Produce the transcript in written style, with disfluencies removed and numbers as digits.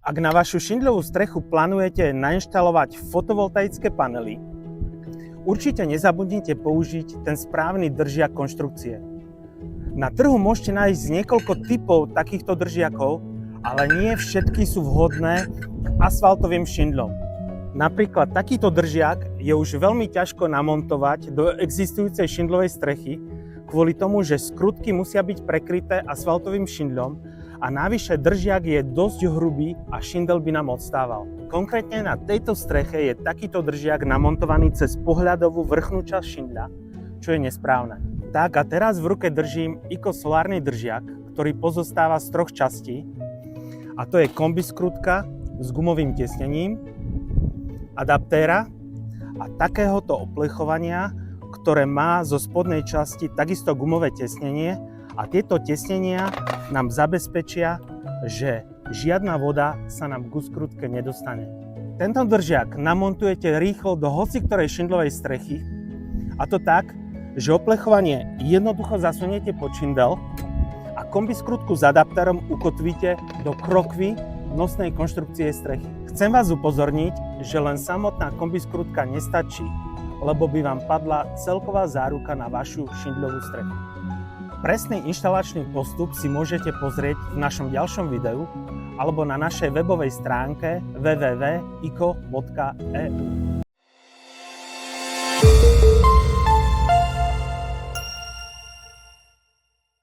Ak na vašu šindľovú strechu plánujete nainštalovať fotovoltaické panely, určite nezabudnite použiť ten správny držiak konštrukcie. Na trhu môžete nájsť niekoľko typov takýchto držiakov, ale nie všetky sú vhodné k asfaltovým šindľom. Napríklad takýto držiak je už veľmi ťažko namontovať do existujúcej šindľovej strechy kvôli tomu, že skrutky musia byť prekryté asfaltovým šindľom a navyše držiak je dosť hrubý a šindel by nám odstával. Konkrétne na tejto streche je takýto držiak namontovaný cez pohľadovú vrchnú časť šindľa, čo je nesprávne. Tak a teraz v ruke držím IKO solárny držiak, ktorý pozostáva z troch častí, a to je kombiskrutka s gumovým tesnením, adaptéra a takéhoto oplechovania, ktoré má zo spodnej časti takisto gumové tesnenie, a tieto tesnenia nám zabezpečia, že žiadna voda sa nám ku skrutke nedostane. Tento držiak namontujete rýchlo do hociktorej šindľovej strechy, a to tak, že oplechovanie jednoducho zasuniete pod šindel a kombiskrutku s adaptérom ukotvíte do krokvy nosnej konštrukcie strechy. Chcem vás upozorniť, že len samotná kombiskrutka nestačí, lebo by vám padla celková záruka na vašu šindľovú strechu. Presný inštalačný postup si môžete pozrieť v našom ďalšom videu alebo na našej webovej stránke www.iko.eu.